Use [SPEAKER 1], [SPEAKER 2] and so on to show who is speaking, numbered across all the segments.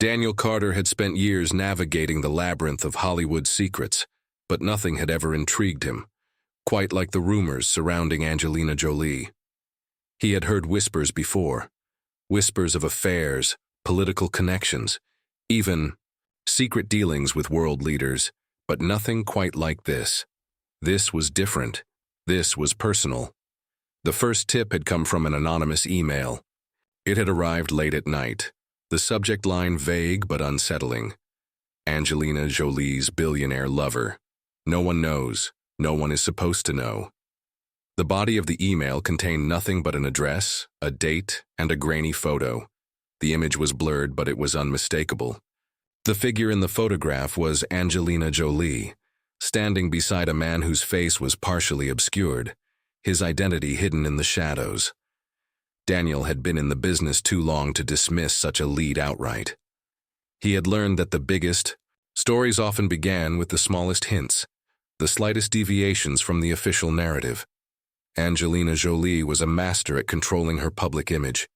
[SPEAKER 1] Daniel Carter had spent years navigating the labyrinth of Hollywood secrets, but nothing had ever intrigued him, quite like the rumors surrounding Angelina Jolie. He had heard whispers before, whispers of affairs, political connections, even secret dealings with world leaders, but nothing quite like this. This was different. This was personal. The first tip had come from an anonymous email. It had arrived late at night, the subject line vague but unsettling. Angelina Jolie's billionaire lover. No one knows. No one is supposed to know. The body of the email contained nothing but an address, a date, and a grainy photo. The image was blurred, but it was unmistakable. The figure in the photograph was Angelina Jolie, standing beside a man whose face was partially obscured, his identity hidden in the shadows. Daniel had been in the business too long to dismiss such a lead outright. He had learned that the biggest stories often began with the smallest hints, the slightest deviations from the official narrative. Angelina Jolie was a master at controlling her public image.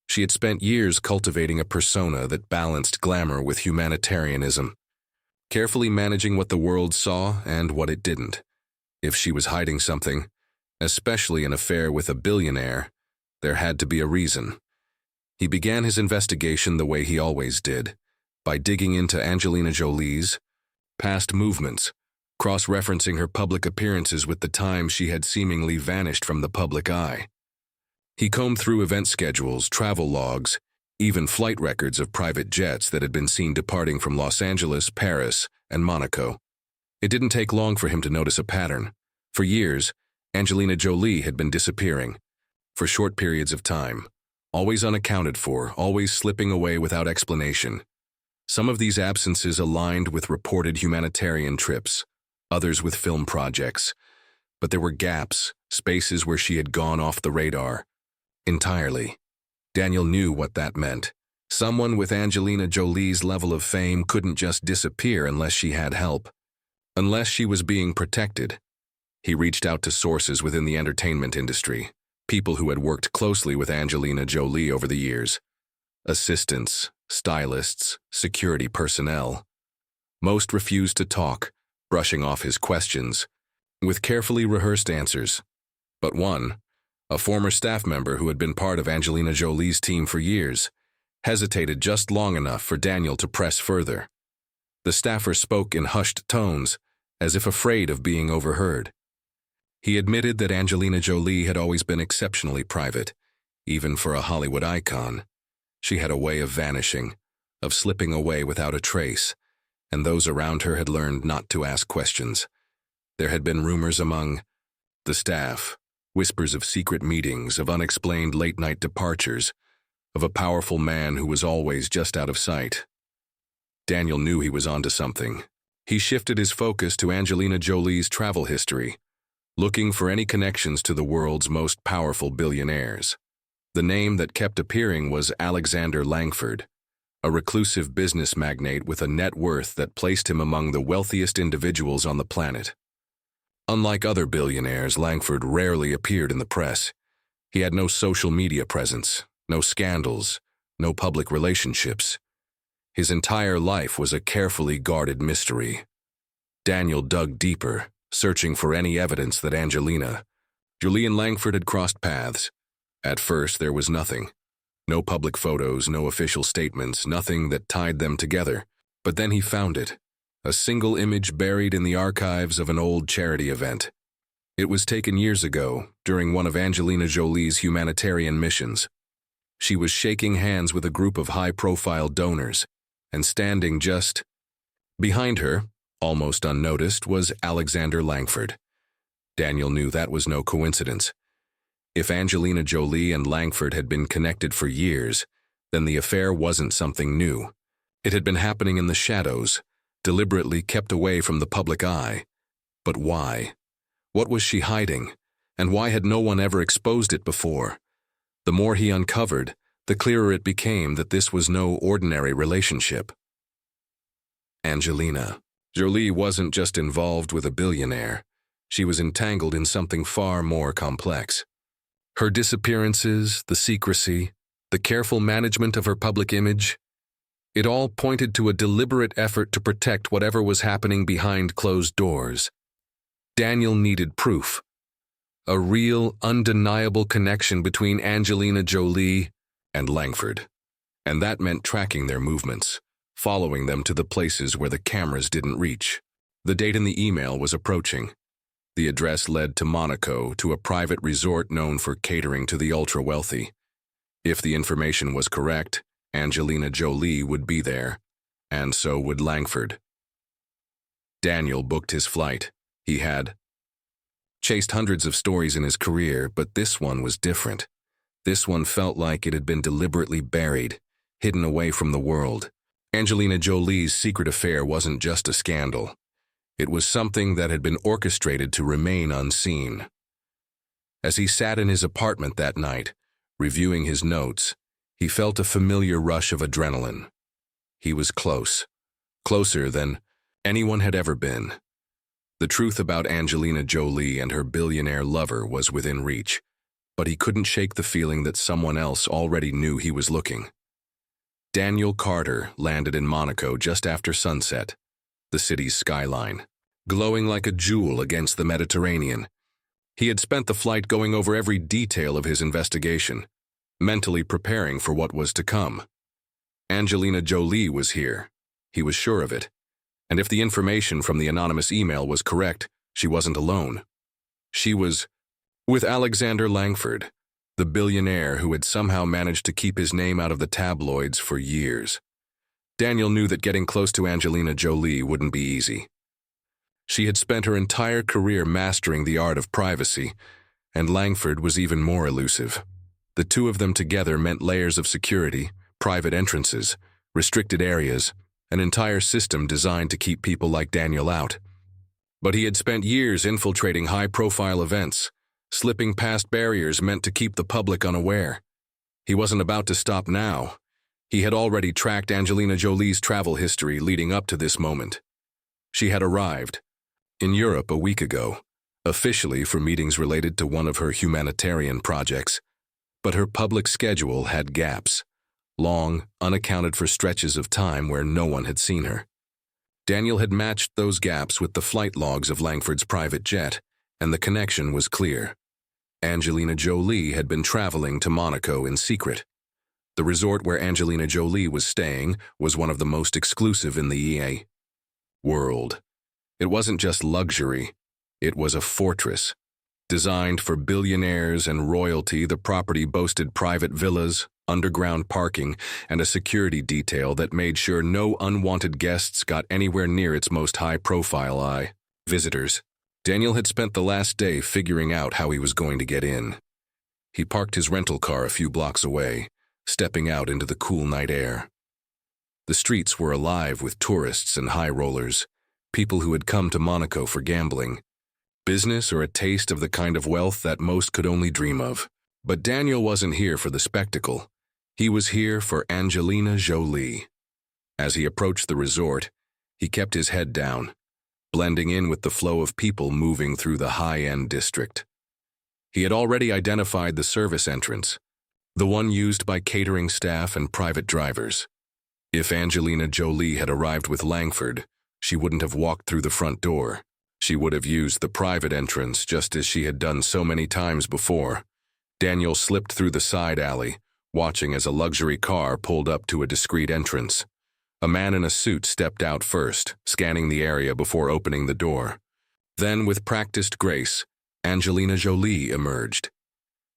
[SPEAKER 1] She had spent years cultivating a persona that balanced glamour with humanitarianism, carefully managing what the world saw and what it didn't. If she was hiding something, especially an affair with a billionaire, there had to be a reason. He began his investigation the way he always did, by digging into Angelina Jolie's past movements, cross-referencing her public appearances with the time she had seemingly vanished from the public eye. He combed through event schedules, travel logs, even flight records of private jets that had been seen departing from Los Angeles, Paris, and Monaco. It didn't take long for him to notice a pattern. For years, Angelina Jolie had been disappearing, for short periods of time, always unaccounted for, always slipping away without explanation. Some of these absences aligned with reported humanitarian trips, others with film projects, but there were gaps, spaces where she had gone off the radar entirely. Daniel knew what that meant. Someone with Angelina Jolie's level of fame couldn't just disappear unless she had help, unless she was being protected. He reached out to sources within the entertainment industry, people who had worked closely with Angelina Jolie over the years. Assistants, stylists, security personnel. Most refused to talk, brushing off his questions with carefully rehearsed answers. But one, a former staff member who had been part of Angelina Jolie's team for years, hesitated just long enough for Daniel to press further. The staffer spoke in hushed tones, as if afraid of being overheard. He admitted that Angelina Jolie had always been exceptionally private, even for a Hollywood icon. She had a way of vanishing, of slipping away without a trace, and those around her had learned not to ask questions. There had been rumors among the staff, whispers of secret meetings, of unexplained late-night departures, of a powerful man who was always just out of sight. Daniel knew he was onto something. He shifted his focus to Angelina Jolie's travel history, looking for any connections to the world's most powerful billionaires. The name that kept appearing was Alexander Langford, a reclusive business magnate with a net worth that placed him among the wealthiest individuals on the planet. Unlike other billionaires, Langford rarely appeared in the press. He had no social media presence, no scandals, no public relationships. His entire life was a carefully guarded mystery. Daniel dug deeper, searching for any evidence that Angelina Jolie and Langford had crossed paths. At first, there was nothing. No public photos, no official statements, nothing that tied them together. But then he found it. A single image buried in the archives of an old charity event. It was taken years ago, during one of Angelina Jolie's humanitarian missions. She was shaking hands with a group of high-profile donors, and standing just behind her, almost unnoticed, was Alexander Langford. Daniel knew that was no coincidence. If Angelina Jolie and Langford had been connected for years, then the affair wasn't something new. It had been happening in the shadows, deliberately kept away from the public eye. But why? What was she hiding? And why had no one ever exposed it before? The more he uncovered, the clearer it became that this was no ordinary relationship. Angelina Jolie wasn't just involved with a billionaire. She was entangled in something far more complex. Her disappearances, the secrecy, the careful management of her public image, It all pointed to a deliberate effort to protect whatever was happening behind closed doors. Daniel needed proof. A real, undeniable connection between Angelina Jolie and Langford. And that meant tracking their movements, following them to the places where the cameras didn't reach. The date in the email was approaching. The address led to Monaco, to a private resort known for catering to the ultra-wealthy. If the information was correct, Angelina Jolie would be there, and so would Langford. Daniel booked his flight. He had chased hundreds of stories in his career, but this one was different. This one felt like it had been deliberately buried, hidden away from the world. Angelina Jolie's secret affair wasn't just a scandal. It was something that had been orchestrated to remain unseen. As he sat in his apartment that night, reviewing his notes, he felt a familiar rush of adrenaline. He was close, closer than anyone had ever been. The truth about Angelina Jolie and her billionaire lover was within reach, but he couldn't shake the feeling that someone else already knew he was looking. Daniel Carter landed in Monaco just after sunset, the city's skyline, glowing like a jewel against the Mediterranean. He had spent the flight going over every detail of his investigation, mentally preparing for what was to come. Angelina Jolie was here. He was sure of it. And if the information from the anonymous email was correct, she wasn't alone. She was with Alexander Langford, the billionaire who had somehow managed to keep his name out of the tabloids for years. Daniel knew that getting close to Angelina Jolie wouldn't be easy. She had spent her entire career mastering the art of privacy, and Langford was even more elusive. The two of them together meant layers of security, private entrances, restricted areas, an entire system designed to keep people like Daniel out. But he had spent years infiltrating high-profile events, slipping past barriers meant to keep the public unaware. He wasn't about to stop now. He had already tracked Angelina Jolie's travel history leading up to this moment. She had arrived in Europe a week ago, officially for meetings related to one of her humanitarian projects, but her public schedule had gaps, long, unaccounted-for stretches of time where no one had seen her. Daniel had matched those gaps with the flight logs of Langford's private jet, and the connection was clear. Angelina Jolie had been traveling to Monaco in secret. The resort where Angelina Jolie was staying was one of the most exclusive in the EA world. It wasn't just luxury, it was a fortress. Designed for billionaires and royalty, the property boasted private villas, underground parking, and a security detail that made sure no unwanted guests got anywhere near its most high-profile visitors. Daniel had spent the last day figuring out how he was going to get in. He parked his rental car a few blocks away, stepping out into the cool night air. The streets were alive with tourists and high rollers, people who had come to Monaco for gambling, business, or a taste of the kind of wealth that most could only dream of. But Daniel wasn't here for the spectacle. He was here for Angelina Jolie. As he approached the resort, he kept his head down, blending in with the flow of people moving through the high-end district. He had already identified the service entrance, the one used by catering staff and private drivers. If Angelina Jolie had arrived with Langford, she wouldn't have walked through the front door. She would have used the private entrance just as she had done so many times before. Daniel slipped through the side alley, watching as a luxury car pulled up to a discreet entrance. A man in a suit stepped out first, scanning the area before opening the door. Then, with practiced grace, Angelina Jolie emerged.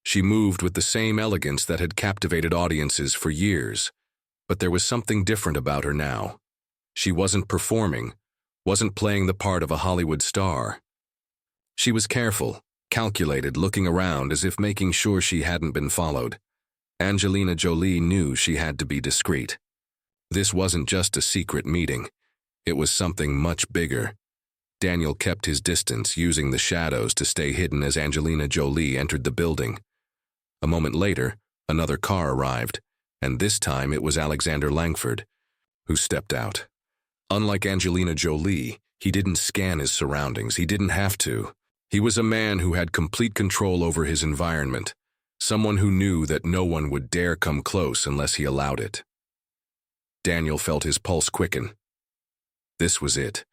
[SPEAKER 1] She moved with the same elegance that had captivated audiences for years, but there was something different about her now. She wasn't performing, wasn't playing the part of a Hollywood star. She was careful, calculated, looking around as if making sure she hadn't been followed. Angelina Jolie knew she had to be discreet. This wasn't just a secret meeting. It was something much bigger. Daniel kept his distance, using the shadows to stay hidden as Angelina Jolie entered the building. A moment later, another car arrived, and this time it was Alexander Langford, who stepped out. Unlike Angelina Jolie, he didn't scan his surroundings. He didn't have to. He was a man who had complete control over his environment, someone who knew that no one would dare come close unless he allowed it. Daniel felt his pulse quicken. This was it,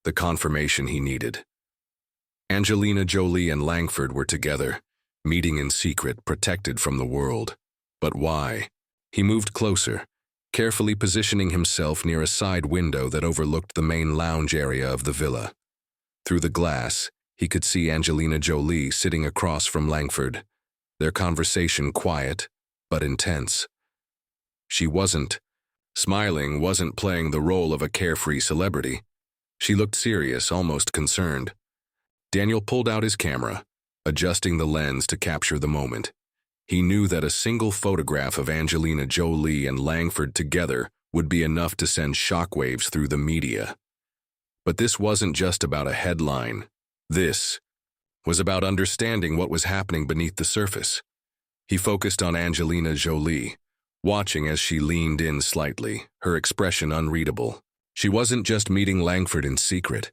[SPEAKER 1] the confirmation he needed. Angelina Jolie and Langford were together, meeting in secret, protected from the world. But why? He moved closer, carefully positioning himself near a side window that overlooked the main lounge area of the villa. Through the glass, he could see Angelina Jolie sitting across from Langford, their conversation quiet but intense. She wasn't smiling, wasn't playing the role of a carefree celebrity. She looked serious, almost concerned. Daniel pulled out his camera, adjusting the lens to capture the moment. He knew that a single photograph of Angelina Jolie and Langford together would be enough to send shockwaves through the media. But this wasn't just about a headline. This was about understanding what was happening beneath the surface. He focused on Angelina Jolie, watching as she leaned in slightly, her expression unreadable. She wasn't just meeting Langford in secret.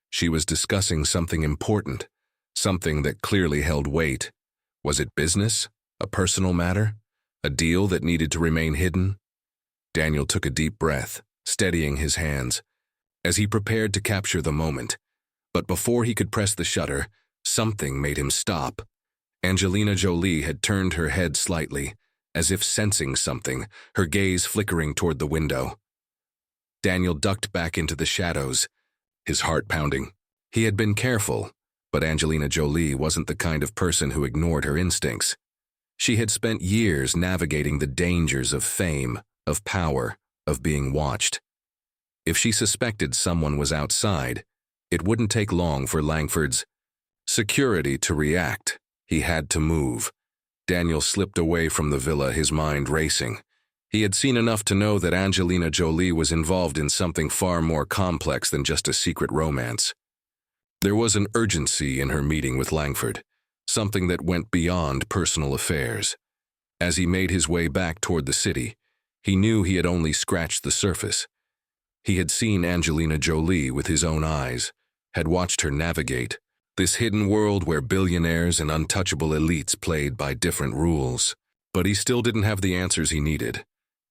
[SPEAKER 1] She was discussing something important, something that clearly held weight. Was it business? A personal matter? A deal that needed to remain hidden? Daniel took a deep breath, steadying his hands, as he prepared to capture the moment. But before he could press the shutter, something made him stop. Angelina Jolie had turned her head slightly, as if sensing something, her gaze flickering toward the window. Daniel ducked back into the shadows, his heart pounding. He had been careful, but Angelina Jolie wasn't the kind of person who ignored her instincts. She had spent years navigating the dangers of fame, of power, of being watched. If she suspected someone was outside, it wouldn't take long for Langford's security to react. He had to move. Daniel slipped away from the villa, his mind racing. He had seen enough to know that Angelina Jolie was involved in something far more complex than just a secret romance. There was an urgency in her meeting with Langford, something that went beyond personal affairs. As he made his way back toward the city, he knew he had only scratched the surface. He had seen Angelina Jolie with his own eyes, had watched her navigate this hidden world where billionaires and untouchable elites played by different rules. But he still didn't have the answers he needed.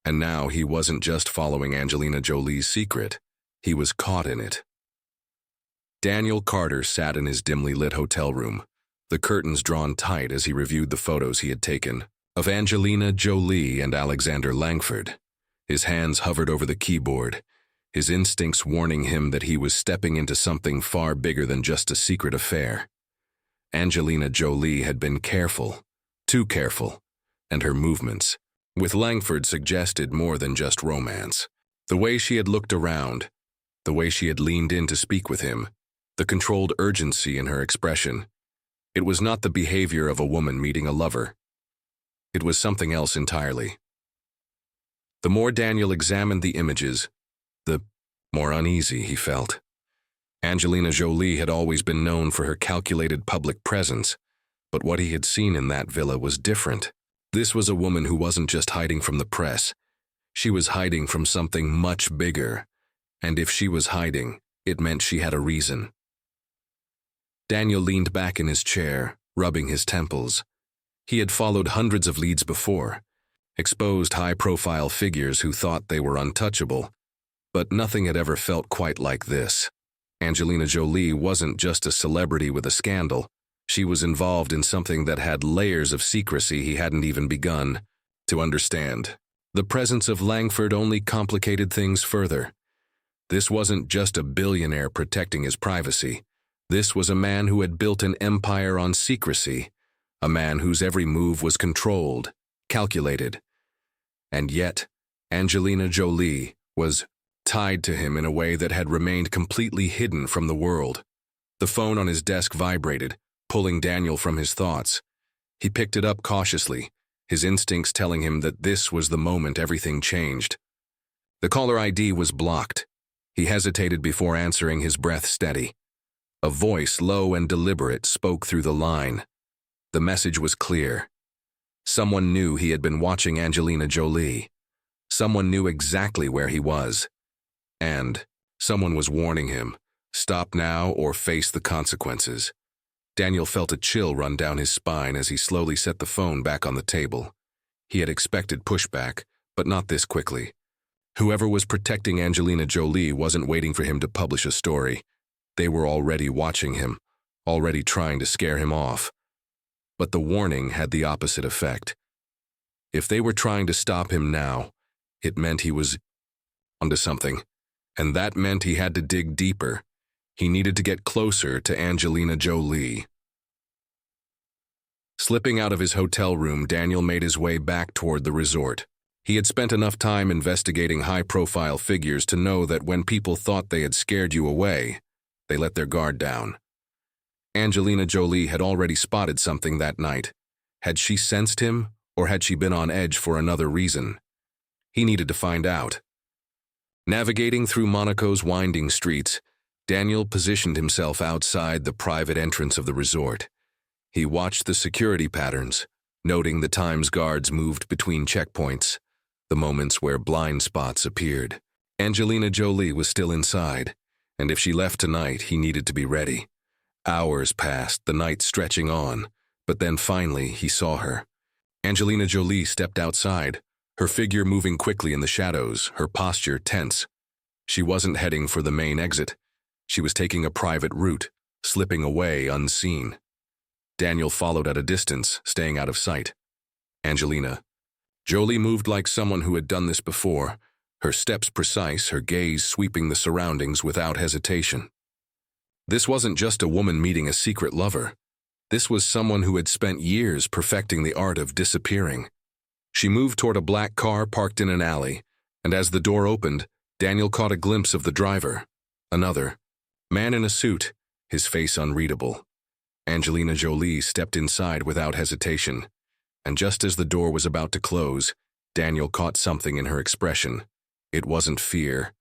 [SPEAKER 1] And now he wasn't just following Angelina Jolie's secret. He was caught in it. Daniel Carter sat in his dimly lit hotel room, the curtains drawn tight as he reviewed the photos he had taken of Angelina Jolie and Alexander Langford. His hands hovered over the keyboard, his instincts warning him that he was stepping into something far bigger than just a secret affair. Angelina Jolie had been careful, too careful, and her movements with Langford suggested more than just romance. The way she had looked around, the way she had leaned in to speak with him, the controlled urgency in her expression. It was not the behavior of a woman meeting a lover. It was something else entirely. The more Daniel examined the images, the more uneasy he felt. Angelina Jolie had always been known for her calculated public presence, but what he had seen in that villa was different. This was a woman who wasn't just hiding from the press. She was hiding from something much bigger. And if she was hiding, it meant she had a reason. Daniel leaned back in his chair, rubbing his temples. He had followed hundreds of leads before, exposed high-profile figures who thought they were untouchable, but nothing had ever felt quite like this. Angelina Jolie wasn't just a celebrity with a scandal. She was involved in something that had layers of secrecy he hadn't even begun to understand. The presence of Langford only complicated things further. This wasn't just a billionaire protecting his privacy. This was a man who had built an empire on secrecy, a man whose every move was controlled, calculated. And yet, Angelina Jolie was tied to him in a way that had remained completely hidden from the world. The phone on his desk vibrated, pulling Daniel from his thoughts. He picked it up cautiously, his instincts telling him that this was the moment everything changed. The caller ID was blocked. He hesitated before answering, his breath steady. A voice, low and deliberate, spoke through the line. The message was clear. Someone knew he had been watching Angelina Jolie. Someone knew exactly where he was. And someone was warning him, stop now or face the consequences. Daniel felt a chill run down his spine as he slowly set the phone back on the table. He had expected pushback, but not this quickly. Whoever was protecting Angelina Jolie wasn't waiting for him to publish a story. They were already watching him, already trying to scare him off. But the warning had the opposite effect. If they were trying to stop him now, it meant he was onto something, and that meant he had to dig deeper. He needed to get closer to Angelina Jolie. Slipping out of his hotel room, Daniel made his way back toward the resort. He had spent enough time investigating high-profile figures to know that when people thought they had scared you away, they let their guard down. Angelina Jolie had already spotted something that night. Had she sensed him, or had she been on edge for another reason? He needed to find out. Navigating through Monaco's winding streets, Daniel positioned himself outside the private entrance of the resort. He watched the security patterns, noting the times guards moved between checkpoints, the moments where blind spots appeared. Angelina Jolie was still inside, and if she left tonight, he needed to be ready. Hours passed, the night stretching on, but then finally he saw her. Angelina Jolie stepped outside, her figure moving quickly in the shadows, her posture tense. She wasn't heading for the main exit. She was taking a private route, slipping away unseen. Daniel followed at a distance, staying out of sight. Angelina Jolie moved like someone who had done this before, her steps precise, her gaze sweeping the surroundings without hesitation. This wasn't just a woman meeting a secret lover. This was someone who had spent years perfecting the art of disappearing. She moved toward a black car parked in an alley, and as the door opened, Daniel caught a glimpse of the driver. Another man in a suit, his face unreadable. Angelina Jolie stepped inside without hesitation, and just as the door was about to close, Daniel caught something in her expression. It wasn't fear.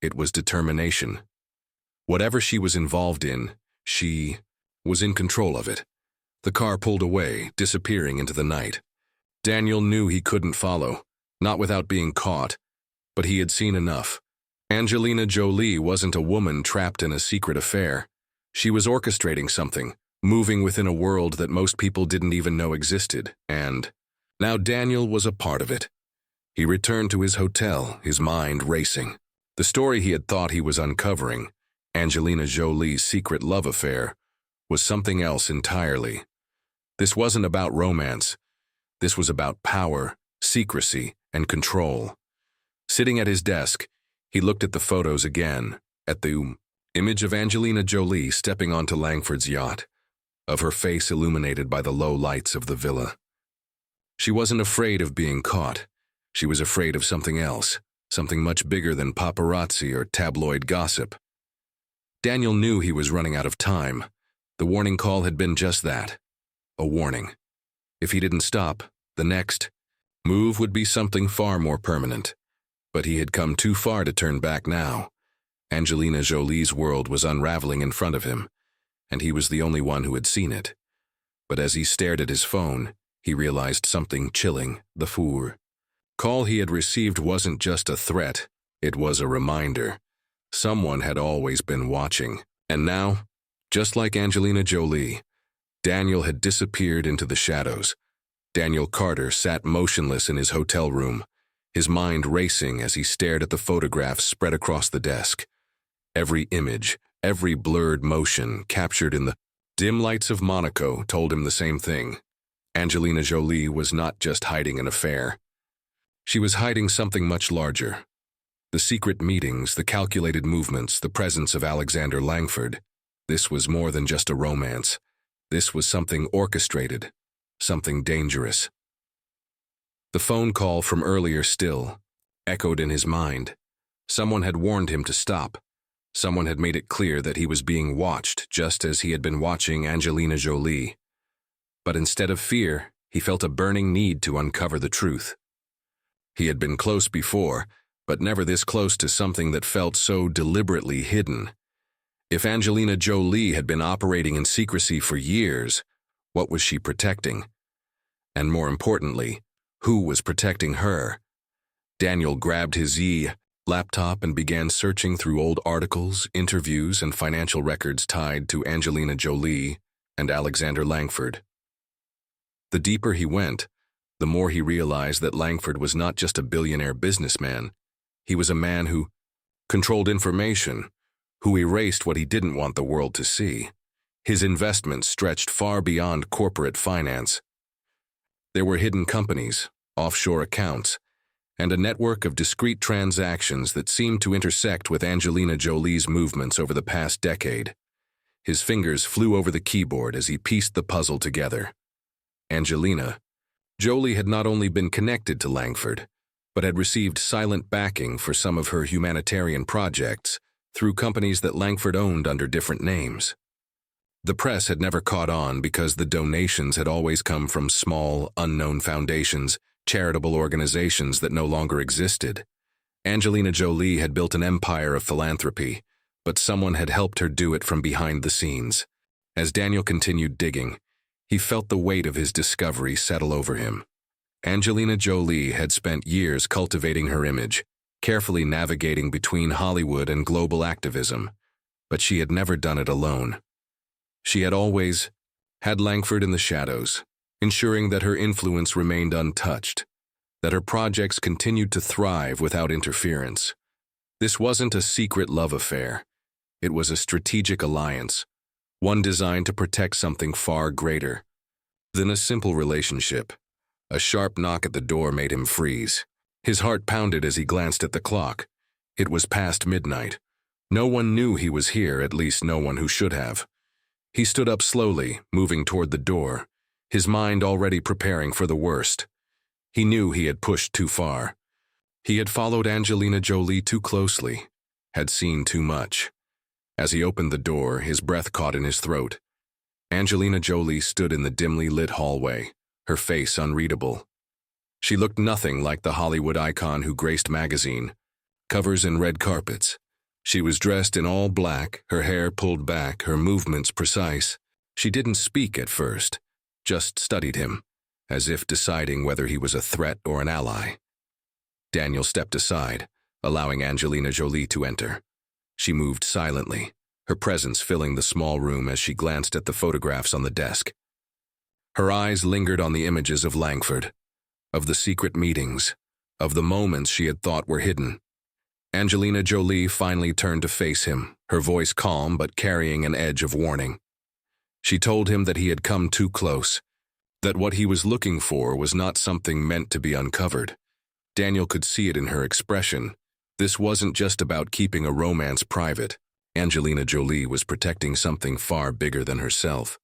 [SPEAKER 1] It was determination. Whatever she was involved in, she was in control of it. The car pulled away, disappearing into the night. Daniel knew he couldn't follow, not without being caught, but he had seen enough. Angelina Jolie wasn't a woman trapped in a secret affair. She was orchestrating something, moving within a world that most people didn't even know existed, and now Daniel was a part of it. He returned to his hotel, his mind racing. The story he had thought he was uncovering, Angelina Jolie's secret love affair, was something else entirely. This wasn't about romance. This was about power, secrecy, and control. Sitting at his desk, he looked at the photos again, at the image of Angelina Jolie stepping onto Langford's yacht, of her face illuminated by the low lights of the villa. She wasn't afraid of being caught. She was afraid of something else, something much bigger than paparazzi or tabloid gossip. Daniel knew he was running out of time. The warning call had been just that, a warning. If he didn't stop, the next move would be something far more permanent. But he had come too far to turn back now. Angelina Jolie's world was unraveling in front of him, and he was the only one who had seen it. But as he stared at his phone, he realized something chilling. The four call he had received wasn't just a threat, it was a reminder. Someone had always been watching, and now, just like Angelina Jolie, Daniel had disappeared into the shadows. Daniel Carter sat motionless in his hotel room, his mind racing as he stared at the photographs spread across the desk. Every image, every blurred motion captured in the dim lights of Monaco told him the same thing. Angelina Jolie was not just hiding an affair. She was hiding something much larger. The secret meetings, the calculated movements, the presence of Alexander Langford. This was more than just a romance. This was something orchestrated, something dangerous. The phone call from earlier still echoed in his mind. Someone had warned him to stop. Someone had made it clear that he was being watched, just as he had been watching Angelina Jolie. But instead of fear, he felt a burning need to uncover the truth. He had been close before, but never this close to something that felt so deliberately hidden. If Angelina Jolie had been operating in secrecy for years, what was she protecting? And more importantly, who was protecting her? Daniel grabbed his laptop and began searching through old articles, interviews, and financial records tied to Angelina Jolie and Alexander Langford. The deeper he went, the more he realized that Langford was not just a billionaire businessman. He was a man who controlled information, who erased what he didn't want the world to see. His investments stretched far beyond corporate finance. There were hidden companies, offshore accounts, and a network of discreet transactions that seemed to intersect with Angelina Jolie's movements over the past decade. His fingers flew over the keyboard as he pieced the puzzle together. Angelina Jolie had not only been connected to Langford, but had received silent backing for some of her humanitarian projects through companies that Langford owned under different names. The press had never caught on because the donations had always come from small, unknown foundations, charitable organizations that no longer existed. Angelina Jolie had built an empire of philanthropy, but someone had helped her do it from behind the scenes. As Daniel continued digging, he felt the weight of his discovery settle over him. Angelina Jolie had spent years cultivating her image, carefully navigating between Hollywood and global activism, but she had never done it alone. She had always had Langford in the shadows, ensuring that her influence remained untouched, that her projects continued to thrive without interference. This wasn't a secret love affair. It was a strategic alliance, one designed to protect something far greater than a simple relationship. A sharp knock at the door made him freeze. His heart pounded as he glanced at the clock. It was past midnight. No one knew he was here, at least no one who should have. He stood up slowly, moving toward the door, his mind already preparing for the worst. He knew he had pushed too far. He had followed Angelina Jolie too closely, had seen too much. As he opened the door, his breath caught in his throat. Angelina Jolie stood in the dimly lit hallway, her face unreadable. She looked nothing like the Hollywood icon who graced magazine covers and red carpets. She was dressed in all black, her hair pulled back, her movements precise. She didn't speak at first, just studied him, as if deciding whether he was a threat or an ally. Daniel stepped aside, allowing Angelina Jolie to enter. She moved silently, her presence filling the small room as she glanced at the photographs on the desk. Her eyes lingered on the images of Langford, of the secret meetings, of the moments she had thought were hidden. Angelina Jolie finally turned to face him, her voice calm but carrying an edge of warning. She told him that he had come too close, that what he was looking for was not something meant to be uncovered. Daniel could see it in her expression. This wasn't just about keeping a romance private. Angelina Jolie was protecting something far bigger than herself.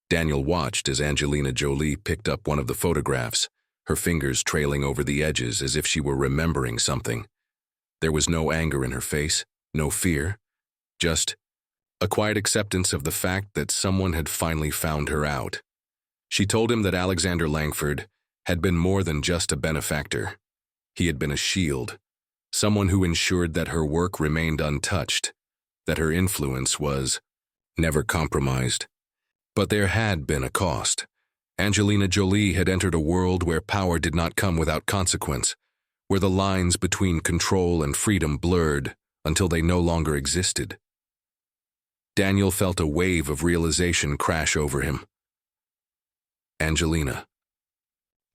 [SPEAKER 1] Daniel watched as Angelina Jolie picked up one of the photographs, her fingers trailing over the edges as if she were remembering something. There was no anger in her face, no fear, just a quiet acceptance of the fact that someone had finally found her out. She told him that Alexander Langford had been more than just a benefactor. He had been a shield, someone who ensured that her work remained untouched, that her influence was never compromised. But there had been a cost. Angelina Jolie had entered a world where power did not come without consequence, where the lines between control and freedom blurred until they no longer existed. Daniel felt a wave of realization crash over him. Angelina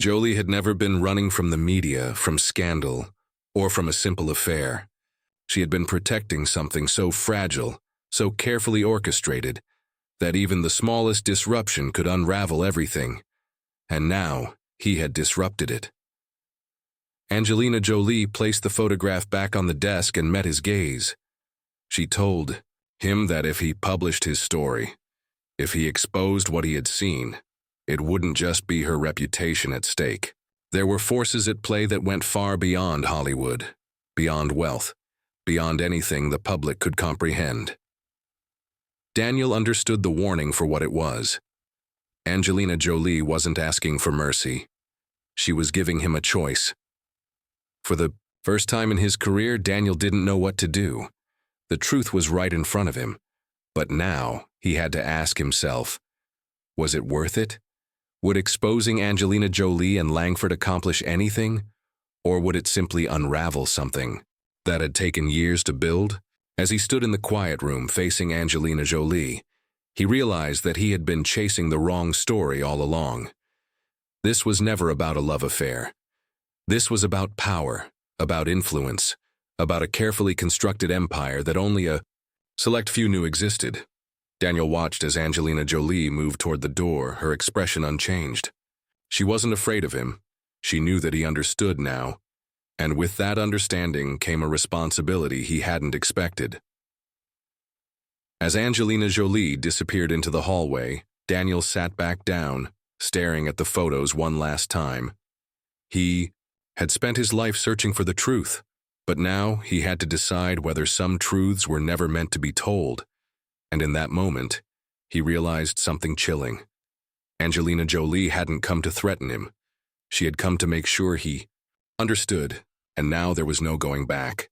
[SPEAKER 1] Jolie had never been running from the media, from scandal, or from a simple affair. She had been protecting something so fragile, so carefully orchestrated, that even the smallest disruption could unravel everything. And now he had disrupted it. Angelina Jolie placed the photograph back on the desk and met his gaze. She told him that if he published his story, if he exposed what he had seen, it wouldn't just be her reputation at stake. There were forces at play that went far beyond Hollywood, beyond wealth, beyond anything the public could comprehend. Daniel understood the warning for what it was. Angelina Jolie wasn't asking for mercy. She was giving him a choice. For the first time in his career, Daniel didn't know what to do. The truth was right in front of him. But now he had to ask himself, was it worth it? Would exposing Angelina Jolie and Langford accomplish anything? Or would it simply unravel something that had taken years to build? As he stood in the quiet room facing Angelina Jolie, he realized that he had been chasing the wrong story all along. This was never about a love affair. This was about power, about influence, about a carefully constructed empire that only a select few knew existed. Daniel watched as Angelina Jolie moved toward the door, her expression unchanged. She wasn't afraid of him. She knew that he understood now, and with that understanding came a responsibility he hadn't expected. As Angelina Jolie disappeared into the hallway, Daniel sat back down, staring at the photos one last time. He had spent his life searching for the truth, but now he had to decide whether some truths were never meant to be told. And in that moment, he realized something chilling. Angelina Jolie hadn't come to threaten him. She had come to make sure he understood, and now there was no going back.